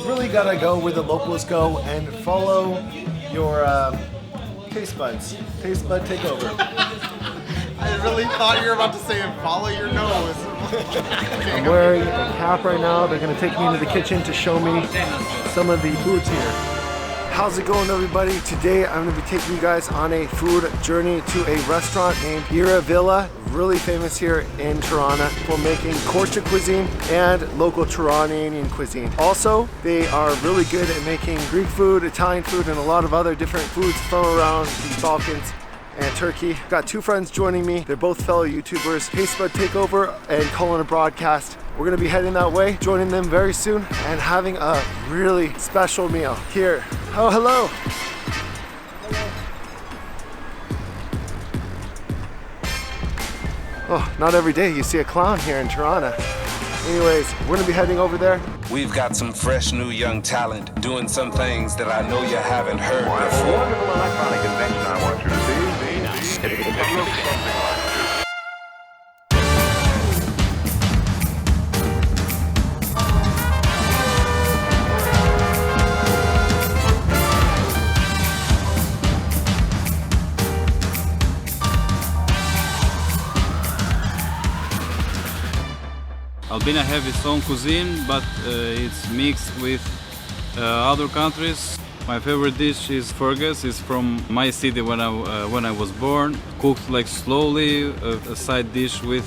really gotta go where the locals go and follow your taste buds. Tastebud Takeover. I really thought you were about to say follow your nose. I'm wearing a cap right now. They're gonna take me into the kitchen to show me some of the foods here. How's it going, everybody? Today I'm gonna be taking you guys on a food journey to a restaurant named Era Vila, really famous here in Tirana for making Korce cuisine and local Tiranian cuisine. Also, they are really good at making Greek food, Italian food, and a lot of other different foods from around the Balkans and Turkey. Got two friends joining me. They're both fellow YouTubers, Tastebud Takeover and Colin Broadcast. We're gonna be heading that way, joining them very soon, and having a really special meal here. Oh, hello. Oh, not every day you see a clown here in Tirana. Anyways, we're gonna be heading over there. We've got some fresh new young talent doing some things that I know you haven't heard before. A wonderful electronic invention I want you to see. It looks something like this. Albania have its own cuisine, but it's mixed with other countries. My favorite dish is Ferges. It's from my city when I was born. Cooked like slowly, a side dish with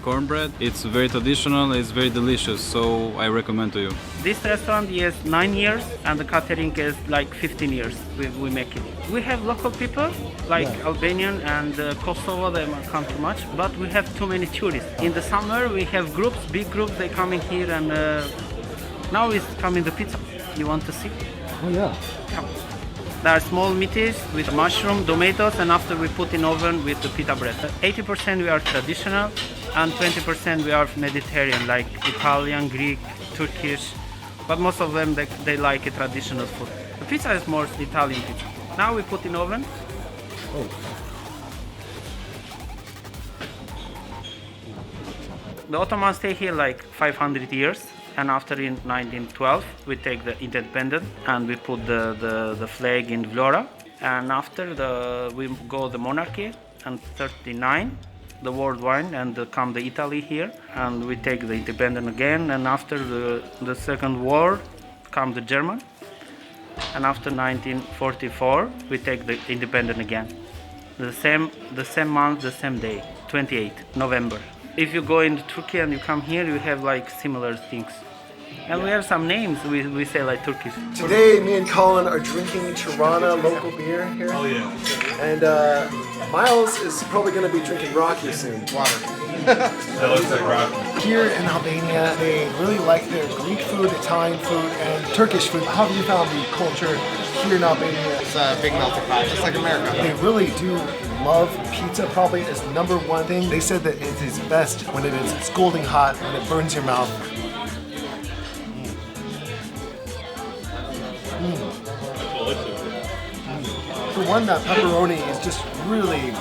cornbread. It's very traditional. It's very delicious. So I recommend to you. This restaurant is 9 years, and the catering is like 15 years. We make it. We have local people like Albanian and Kosovo. They don't come too much, but we have too many tourists. In the summer, we have groups, big groups. They coming here, and now is coming the pizza. You want to see? Oh yeah. There are small meaties with mushroom, tomatoes, and after we put in oven with the pita bread. 80% we are traditional, and 20% we are Mediterranean, like Italian, Greek, Turkish. But most of them they like a traditional food. The pizza is more Italian pizza. Now we put in oven. Oh. The Ottomans stay here like 500 years. And after in 1912, we take the independence and we put the flag in Vlora. And after we go the monarchy, and 39, the world wine, and come the Italy here, and we take the independence again. And after the Second War, come the German. And after 1944, we take the independence again. The same month, the same day, 28 November. If you go into Turkey and you come here, you have like similar things. And we have some names we say like Turkish. Today, me and Colin are drinking Tirana local beer here. Oh yeah. And Miles is probably going to be drinking Raki soon. Water. That looks like Raki. Here in Albania, they really like their Greek food, Italian food, and Turkish food. How have you found the culture here in Albania? It's a big melting pot, just like America. They really do love pizza, probably as number one thing. They said that it is best when it is scalding hot, when it burns your mouth. For one, that pepperoni is just really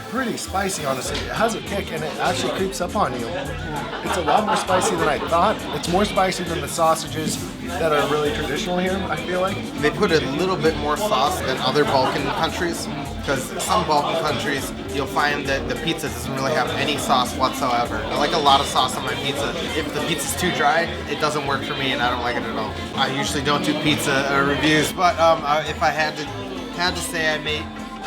pretty spicy, honestly. It has a kick and it actually creeps up on you. It's a lot more spicy than I thought. It's more spicy than the sausages that are really traditional here, I feel like. They put a little bit more sauce than other Balkan countries, because some Balkan countries, you'll find that the pizza doesn't really have any sauce whatsoever. I like a lot of sauce on my pizza. If the pizza's too dry, it doesn't work for me and I don't like it at all. I usually don't do pizza reviews, but if I had to say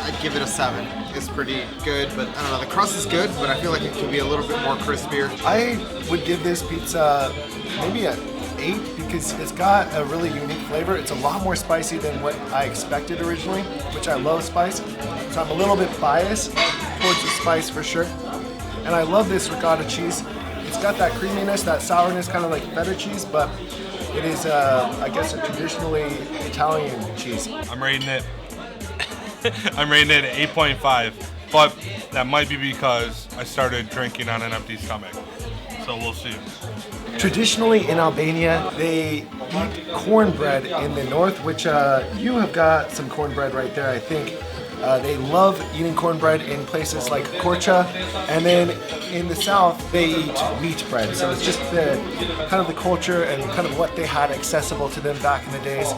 I'd give it a 7. It's pretty good, but I don't know, the crust is good, but I feel like it could be a little bit more crispier. I would give this pizza maybe a 8 because it's got a really unique flavor. It's a lot more spicy than what I expected originally, which I love spice. So I'm a little bit biased towards the spice for sure. And I love this ricotta cheese. It's got that creaminess, that sourness, kind of like feta cheese, but it is, I guess, a traditionally Italian cheese. I'm rating it at 8.5, but that might be because I started drinking on an empty stomach. So we'll see. Traditionally in Albania, they eat cornbread in the north, which you have got some cornbread right there, I think. They love eating cornbread in places like Korce, and then in the south they eat wheat bread. So it's just the kind of the culture and kind of what they had accessible to them back in the days.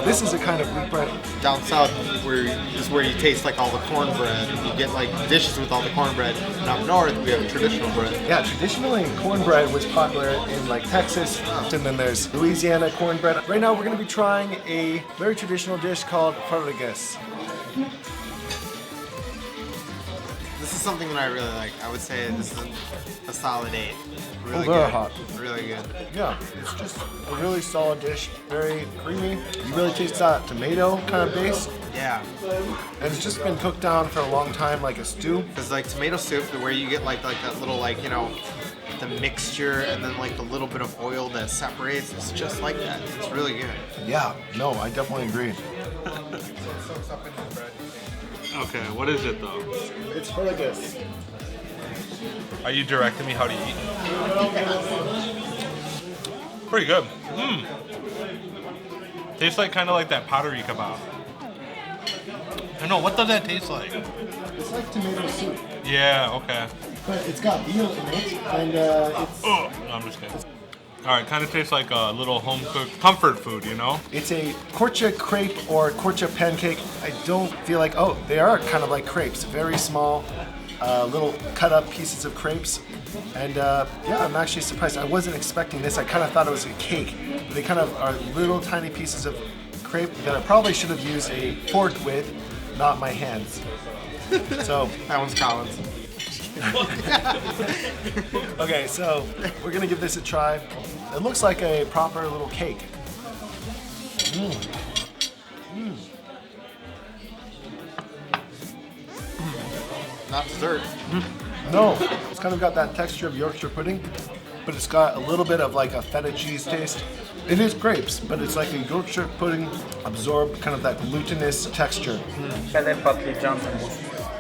This is a kind of wheat bread. Down south is where you taste like all the cornbread. You get like dishes with all the cornbread. And up north we have traditional bread. Yeah, traditionally cornbread was popular in like Texas, and then there's Louisiana cornbread. Right now we're going to be trying a very traditional dish called Ferges. This is something that I really like. I would say this is a solid 8. Really very good. hot. Really good. Yeah, it's just a really solid dish, very creamy. You really taste that tomato kind of base, Yeah. and it's just been cooked down for a long time like a stew. Because like tomato soup, where you get like that little like, you know, the mixture and then like the little bit of oil that separates, it's just like that. It's really good. Yeah, no, I definitely agree. Okay, what is it though? It's Ferges. Are you directing me how to eat? Pretty good. Tastes like kind of like that pottery kebab. I don't know, what does that taste like? It's like tomato soup, Yeah, okay. but it's got veal in it, and it's Oh, no, I'm just kidding. All right, kind of tastes like a little home-cooked comfort food, you know? It's a Korce crepe or Korce pancake. I don't feel like, oh, they are kind of like crepes, very small, little cut up pieces of crepes. And yeah, I'm actually surprised. I wasn't expecting this. I kind of thought it was a cake. But they kind of are little tiny pieces of crepe that I probably should have used a fork with, not my hands. So That one's Collins. okay, so we're gonna give this a try. It looks like a proper little cake. Not dessert. No, it's kind of got that texture of Yorkshire pudding, but it's got a little bit of like a feta cheese taste. It is grapes, but it's like a Yorkshire pudding absorbed kind of that glutinous texture. Patlıcan.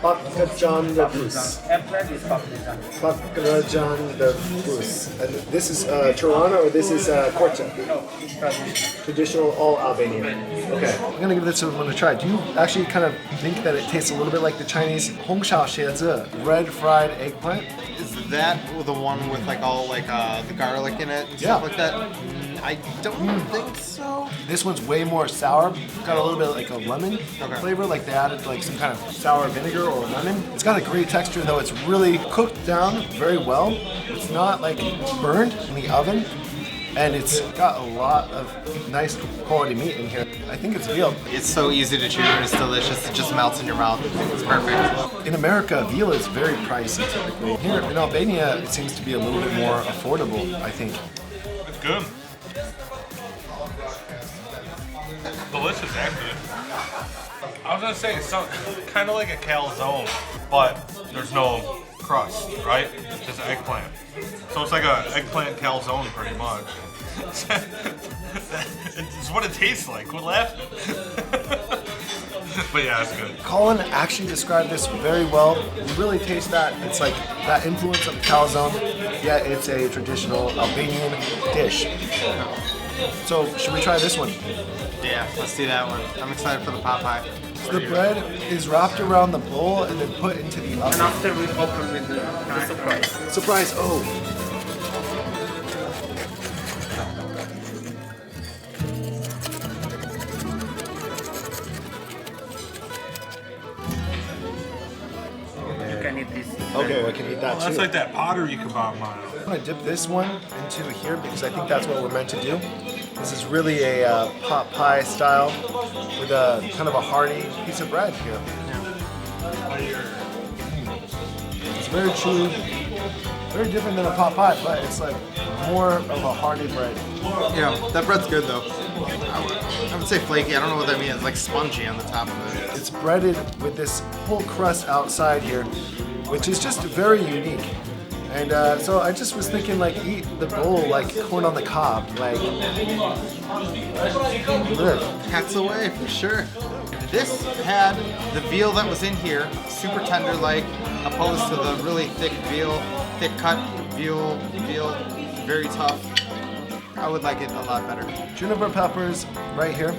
Patlıcan de buz. Eggplant is patlıcan. Patlıcan de buz. And this is Tirana or this is Korce? Traditional all Albanian. Okay, I'm gonna give this one a try. Do you actually kind of think that it tastes a little bit like the Chinese Hongxiao Xiezi, red fried eggplant? Is that the one with like all like the garlic in it and stuff Yeah. like that? I don't think so. This one's way more sour. Got a little bit like a lemon Okay. flavor, like they added like some kind of sour vinegar or lemon. It's got a great texture though. It's really cooked down very well. It's not like burned in the oven. And it's got a lot of nice quality meat in here. I think it's veal. It's so easy to chew and it's delicious. It just melts in your mouth. It's perfect. In America, veal is very pricey typically. Here in Albania, it seems to be a little bit more affordable, I think. It's good. Delicious, actually. I was gonna say it's kind of like a calzone, but there's no crust, right? Just eggplant. So it's like a eggplant calzone, pretty much. It's what it tastes like. Quit laughing. But yeah, it's good. Colin actually described this very well. You really taste that. It's like that influence of calzone, yet it's a traditional Albanian dish. So, should we try this one? Yeah, let's do that one. I'm excited for the pot pie. The bread is wrapped around the bowl and then put into the And oven. after we open with the surprise. Surprise! Oh, You can eat this. okay, I can eat that That's too. like that pottery kebab mile. I'm gonna dip this one into here because I think that's what we're meant to do. This is really a pot pie style with a kind of a hearty piece of bread here. It's very chewy, very different than a pot pie, but it's like more of a hearty bread. Yeah, that bread's good though. I would say flaky. I don't know what that means. It's like spongy on the top of it. It's breaded with this whole crust outside here, which is just very unique. And so I just was thinking, like, eat the bowl like corn on the cob, like. Ugh. Packs away for sure. This had the veal that was in here, super tender like, opposed to the really thick veal, thick cut veal, very tough. I would like it a lot better. Juniper peppers right here.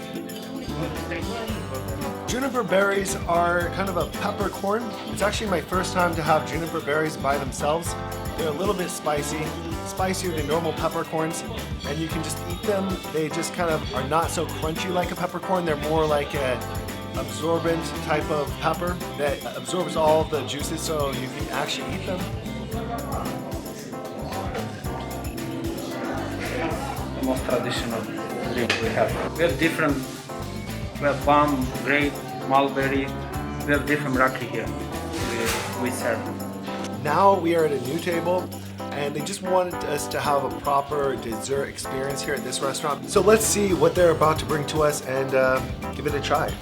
Juniper berries are kind of a peppercorn. It's actually my first time to have juniper berries by themselves. They're a little bit spicy, spicier than normal peppercorns, and you can just eat them. They just kind of are not so crunchy like a peppercorn. They're more like a absorbent type of pepper that absorbs all of the juices, so you can actually eat them. The most traditional drink we have. We have different, we have plum, grape, mulberry. We have different Raki here. We serve. Now we are at a new table, and they just wanted us to have a proper dessert experience here at this restaurant. So let's see what they're about to bring to us and give it a try.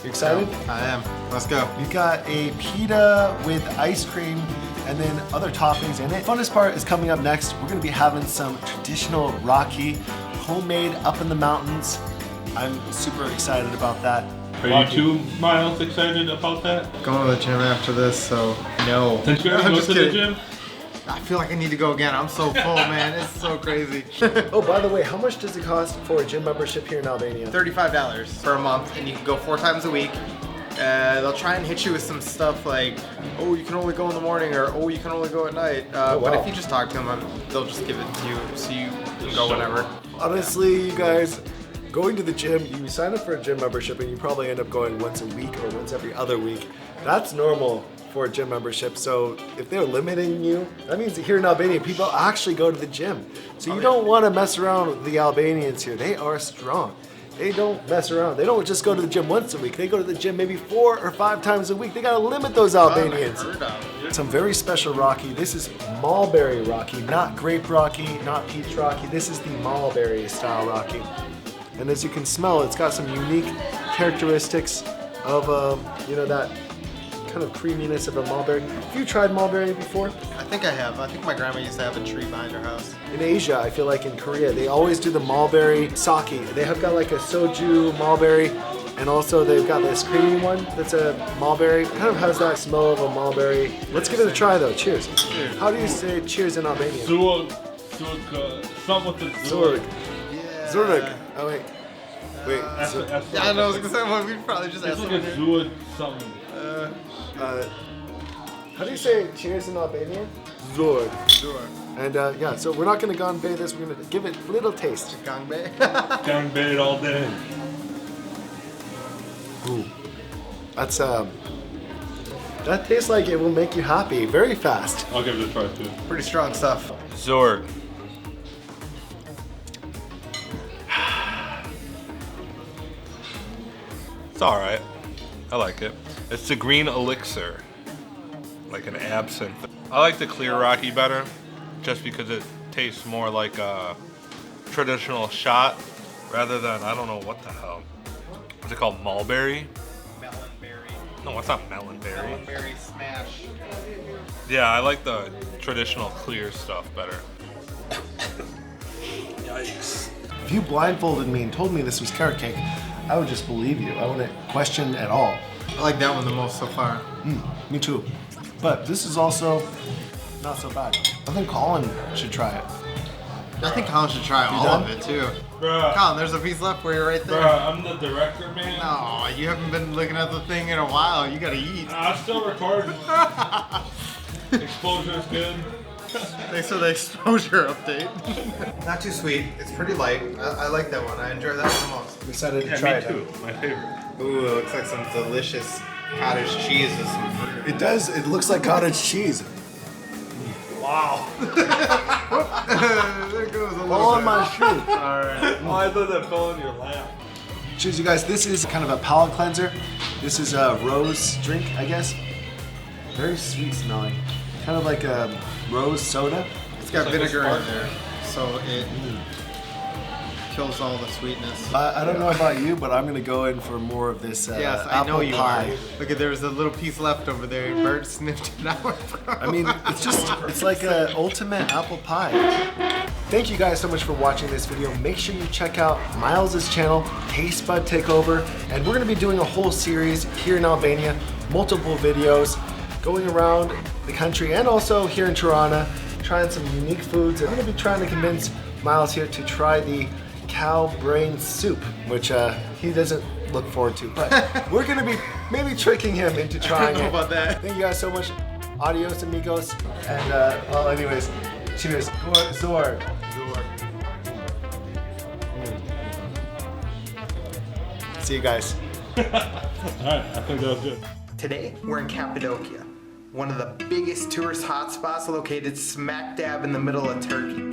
You excited? I am. Let's go. We've got a pita with ice cream and then other toppings in it. Funnest part is coming up next. We're gonna be having some traditional Raki, homemade up in the mountains. I'm super excited about that. Are you too, Miles, excited about that? Going to the gym after this, so no. Since you already I'm go just to the kidding. gym? I feel like I need to go again. I'm so full, man. It's so crazy. Oh, by the way, how much does it cost for a gym membership here in Albania? $35 for a month, and you can go 4 times a week. They'll try and hit you with some stuff like, oh, you can only go in the morning, or oh, you can only go at night. But wow. if you just talk to them, they'll just give it to you, so you can go whenever. Honestly, you guys, going to the gym, you sign up for a gym membership and you probably end up going once a week or once every other week. That's normal for a gym membership. So if they're limiting you, that means that here in Albania, people actually go to the gym. So you don't want to mess around with the Albanians here. They are strong. They don't mess around. They don't just go to the gym once a week. They go to the gym maybe 4 or 5 times a week. They gotta limit those Albanians. Some very special Raki. This is Mulberry Raki, not grape Raki, not peach Raki. This is the Mulberry style Raki. And as you can smell, it's got some unique characteristics of, you know, that kind of creaminess of a mulberry. Have you tried mulberry before? I think I have. I think my grandma used to have a tree behind her house. In Asia, I feel like in Korea, they always do the mulberry sake. They have got like a soju mulberry, and also they've got this creamy one that's a mulberry. It kind of has that smell of a mulberry. Let's give it a try though. Cheers. Cheers. How do you say cheers in Albanian? Zurg, something with the Zurg. Yeah. Zurg. Oh wait. Wait. Yeah, I know. I was gonna say, well, we'd probably just It's ask like a them. Zurg something. How do you say cheers in Albanian? Zurg. Sure. And yeah, so we're not gonna ganbei this. We're gonna give it a little taste. Gangbei. Gang bait all day. Ooh. That's that tastes like it will make you happy very fast. I'll give it a try too. Pretty strong stuff. Zorg. It's alright. I like it. It's the green elixir. Like an absinthe. I like the clear Raki better, just because it tastes more like a traditional shot rather than, I don't know what the hell. What's it called? Mulberry? Melonberry. No, it's not melonberry. Melonberry smash. Yeah, I like the traditional clear stuff better. Yikes. If you blindfolded me and told me this was carrot cake, I would just believe you. I wouldn't question at all. I like that one the most so far. Me too. But this is also not so bad. I think Colin should try it. I think Colin should try all done? of it too. Bruh, Colin, there's a piece left for you right there. I'm the director, man. No, you haven't been looking at the thing in a while. You gotta eat. I'm still recording. Exposure is good. Thanks for the exposure update. Not too sweet. It's pretty light. I like that one. I enjoy that one the most. I'm excited to Yeah, try me it. too. My favorite. Ooh, it looks like some delicious cottage cheese with some fruit. It does. It looks like cottage cheese. Wow. There goes a little All on bit. my shoe. Alright. Oh, I thought that fell in your lap. Cheers, you guys. This is kind of a palate cleanser. This is a rose drink, I guess. Very sweet smelling. Kind of like a rose soda. It's got It's like a vinegar in spark. there, so it kills all the sweetness. I don't know about you, but I'm gonna go in for more of this Yes, I apple know you pie. are. Look at, there's a little piece left over there. Bert sniffed it out. I mean, it's like an ultimate apple pie. Thank you guys so much for watching this video. Make sure you check out Miles' channel, Tastebud Takeover, and we're gonna be doing a whole series here in Albania, multiple videos, going around the country and also here in Tirana, trying some unique foods. I'm gonna be trying to convince Miles here to try the cow brain soup, which he doesn't look forward to. But we're gonna be maybe tricking him into trying it. I don't know about that. Thank you guys so much. Adios, amigos. And well, anyways, cheers. Zor. See you guys. Alright, I think that was good. Today, we're in Cappadocia, one of the biggest tourist hotspots located smack dab in the middle of Turkey.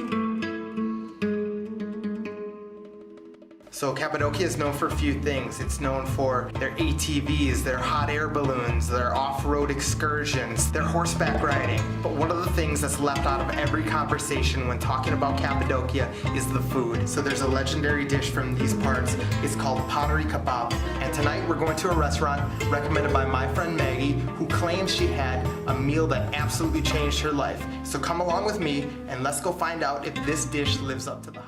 So Cappadocia is known for a few things. It's known for their ATVs, their hot air balloons, their off-road excursions, their horseback riding. But one of the things that's left out of every conversation when talking about Cappadocia is the food. So there's a legendary dish from these parts. It's called Paneri kebab. And tonight we're going to a restaurant recommended by my friend Maggie, who claims she had a meal that absolutely changed her life. So come along with me and let's go find out if this dish lives up to the hype.